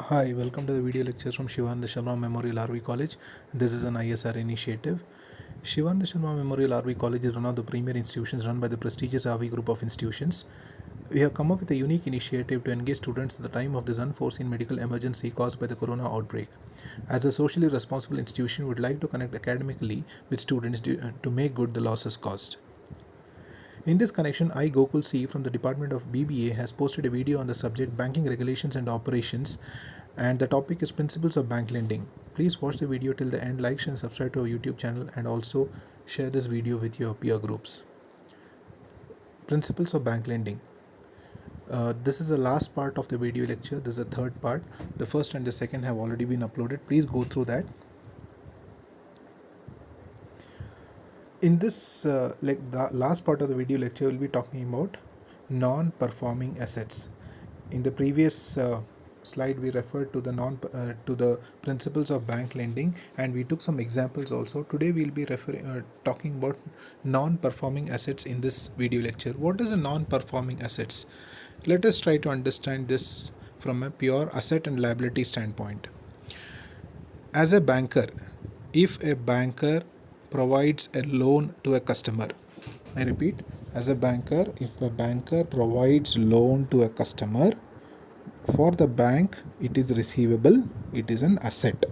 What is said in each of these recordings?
Hi, welcome to the video lectures from Shivananda Sharma Memorial RV College. This is an ISR initiative. Shivananda Sharma Memorial RV College is one of the premier institutions run by the prestigious RV group of institutions. We have come up with a unique initiative to engage students at the time of this unforeseen medical emergency caused by the corona outbreak. As a socially responsible institution, we would like to connect academically with students to make good the losses caused. In this connection, I, Gokul C from the Department of BBA, has posted a video on the subject Banking Regulations and Operations, and the topic is Principles of Bank Lending. Please watch the video till the end, like and subscribe to our YouTube channel, and also share this video with your peer groups. Principles of Bank Lending. This is the last part of the video lecture. This is the third part. The first and the second have already been uploaded. Please go through that. In this the last part of the video lecture, we'll be talking about non-performing assets. In the previous slide, we referred to the principles of bank lending, and we took some examples also. Today we'll be talking about non-performing assets in this video lecture. What is a non-performing assets? Let us try to understand this from a pure asset and liability standpoint. As a banker, if a banker provides a loan to a customer, I repeat, as a banker, if a banker provides loan to a customer, for the bank it is receivable, it is an asset.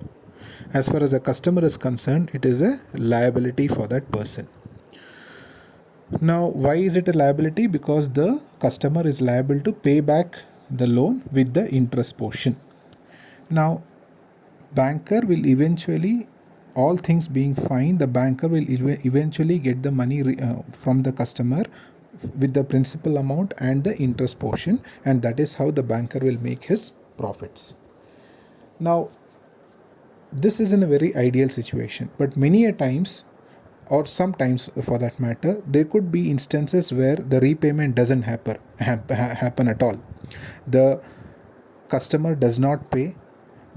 As far as a customer is concerned, it is a liability for that person. Now, why is it a liability? Because the customer is liable to pay back the loan with the interest portion. Now, banker will eventually, all things being fine, the banker will eventually get the money from the customer with the principal amount and the interest portion, and that is how the banker will make his profits. Now, this is in a very ideal situation, but many a times, or sometimes for that matter, there could be instances where the repayment doesn't happen at all. The customer does not pay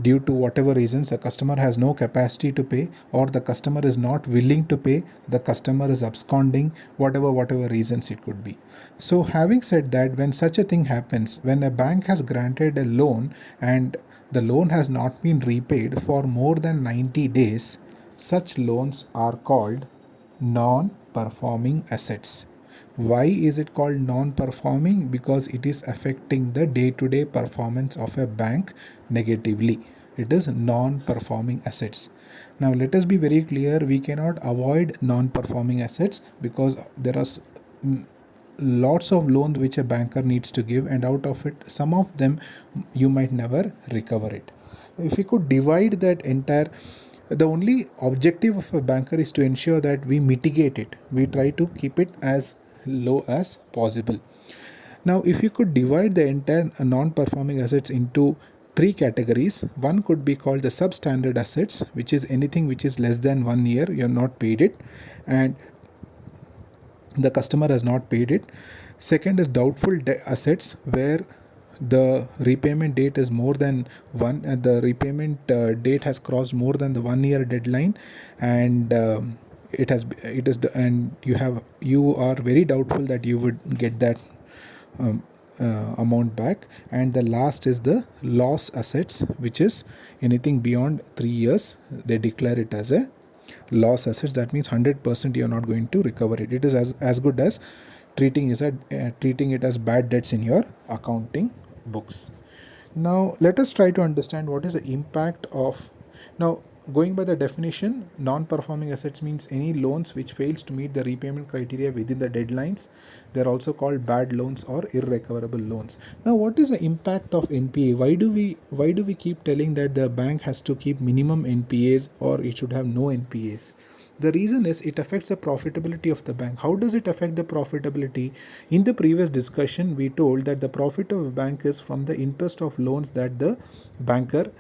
due to whatever reasons. The customer has no capacity to pay, or the customer is not willing to pay, the customer is absconding, whatever reasons it could be. So having said that, when such a thing happens, when a bank has granted a loan and the loan has not been repaid for more than 90 days, such loans are called non-performing assets. Why is it called non-performing? Because it is affecting the day-to-day performance of a bank negatively. It is non-performing assets. Now let us be very clear, we cannot avoid non-performing assets because there are lots of loans which a banker needs to give, and out of it, some of them you might never recover it. If we could divide that entire, the only objective of a banker is to ensure that we mitigate it. We try to keep it as low as possible. Now, if you could divide the entire non-performing assets into three categories, one could be called the substandard assets, which is anything which is less than 1 year, you have not paid it, and the customer has not paid it. Second is doubtful assets, where the repayment date is more than one, the repayment date has crossed more than the 1 year deadline, and and you are very doubtful that you would get that amount back. And the last is the loss assets, which is anything beyond 3 years, they declare it as a loss assets. That means 100% you are not going to recover it. It is as good as treating it as bad debts in your accounting books. Now let us try to understand what is the impact of, now going by the definition, non-performing assets means any loans which fails to meet the repayment criteria within the deadlines. They are also called bad loans or irrecoverable loans. Now what is the impact of NPA? Why do we keep telling that the bank has to keep minimum NPAs or it should have no NPAs? The reason is it affects the profitability of the bank. How does it affect the profitability? In the previous discussion, we told that the profit of a bank is from the interest of loans that the banker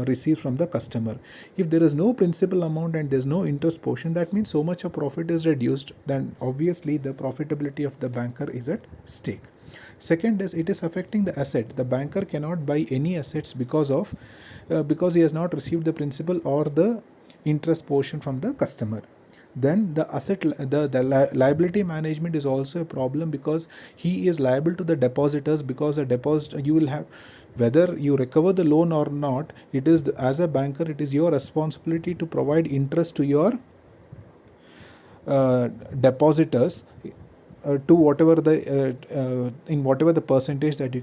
receives from the customer. If there is no principal amount and there is no interest portion, that means so much of profit is reduced. Then obviously the profitability of the banker is at stake. Second is it is affecting the asset. The banker cannot buy any assets because he has not received the principal or the interest portion from the customer. Then the liability management is also a problem, because he is liable to the depositors, because a deposit, Whether you recover the loan or not, it is as a banker, it is your responsibility to provide interest to your depositors to whatever the in whatever the percentage that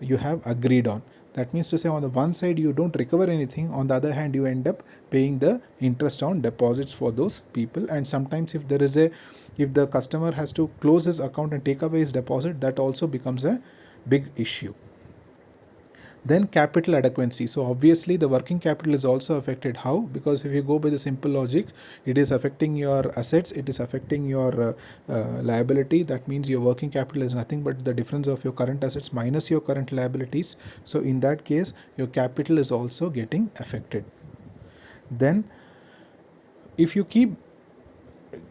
you have agreed on. That means to say, on the one side you don't recover anything, on the other hand you end up paying the interest on deposits for those people. And sometimes if the customer has to close his account and take away his deposit, that also becomes a big issue. Then capital adequacy. So obviously the working capital is also affected. How? Because if you go by the simple logic, it is affecting your assets, it is affecting your liability. That means your working capital is nothing but the difference of your current assets minus your current liabilities. So in that case, your capital is also getting affected. Then if you keep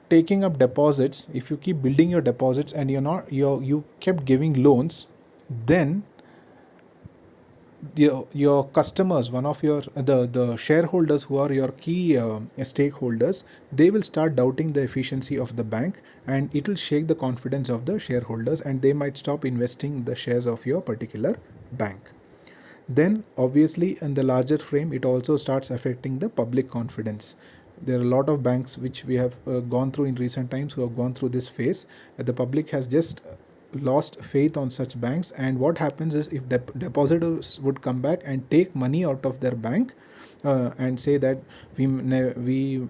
taking up deposits, if you keep building your deposits and you kept giving loans, then your customers, one of your the shareholders who are your key stakeholders, they will start doubting the efficiency of the bank, and it will shake the confidence of the shareholders, and they might stop investing the shares of your particular bank. Then obviously in the larger frame, it also starts affecting the public confidence. There are a lot of banks which we have gone through in recent times who have gone through this phase. The public has just lost faith on such banks, and what happens is, if depositors would come back and take money out of their bank and say that we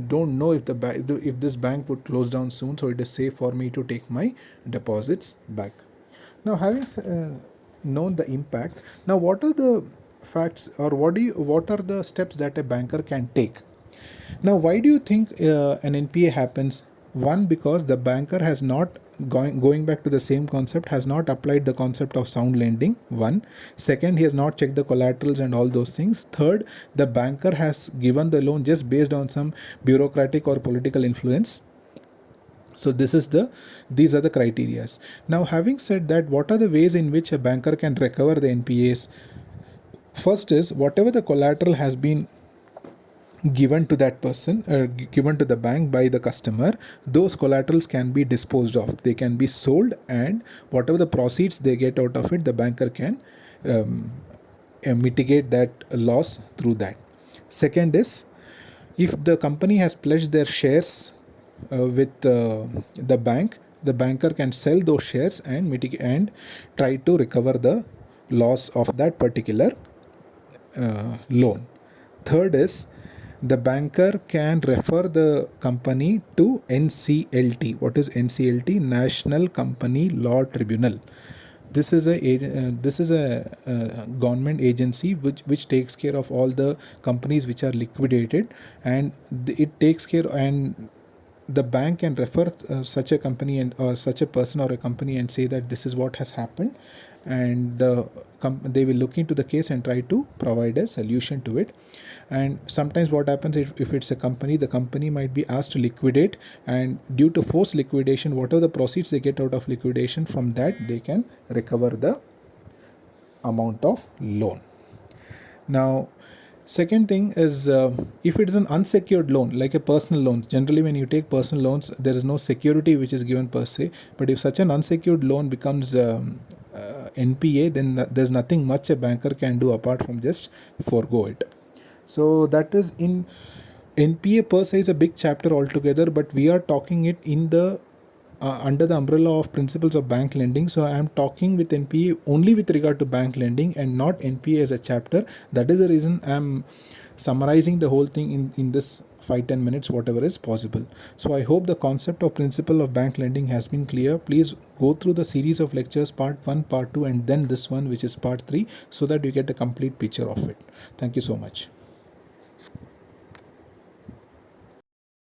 don't know if if this bank would close down soon, so it is safe for me to take my deposits back. Now, having known the impact, now what are the facts, or what are the steps that a banker can take? Now, why do you think an NPA happens? One, because the banker has not going back to the same concept, has not applied the concept of sound lending. One. Second, he has not checked the collaterals and all those things. Third, the banker has given the loan just based on some bureaucratic or political influence. So these are the criterias. Now, having said that, what are the ways in which a banker can recover the NPAs? First is, whatever the collateral has been given to that person, given to the bank by the customer, those collaterals can be disposed of, they can be sold, and whatever the proceeds they get out of it, the banker can mitigate that loss through that. Second is, if the company has pledged their shares with the bank, the banker can sell those shares and mitigate and try to recover the loss of that particular loan. Third is, the banker can refer the company to NCLT. What is NCLT? National Company Law Tribunal. This is a government agency which takes care of all the companies which are liquidated, and it takes care, and the bank can refer such a company and or such a person or a company and say that this is what has happened, and they will look into the case and try to provide a solution to it. And sometimes what happens, if it's a company, the company might be asked to liquidate, and due to forced liquidation, whatever the proceeds they get out of liquidation, from that they can recover the amount of loan. Now, second thing is, if it is an unsecured loan, like a personal loan, generally when you take personal loans, there is no security which is given per se. But if such an unsecured loan becomes NPA, then there's nothing much a banker can do apart from just forego it. So that is in NPA per se is a big chapter altogether, but we are talking it in the under the umbrella of principles of bank lending. So I am talking with NPA only with regard to bank lending and not NPA as a chapter. That is the reason I am summarizing the whole thing in this 5-10 minutes, whatever is possible. So I hope the concept of principle of bank lending has been clear. Please go through the series of lectures, part 1, part 2, and then this one, which is part 3, so that you get a complete picture of it. Thank you so much.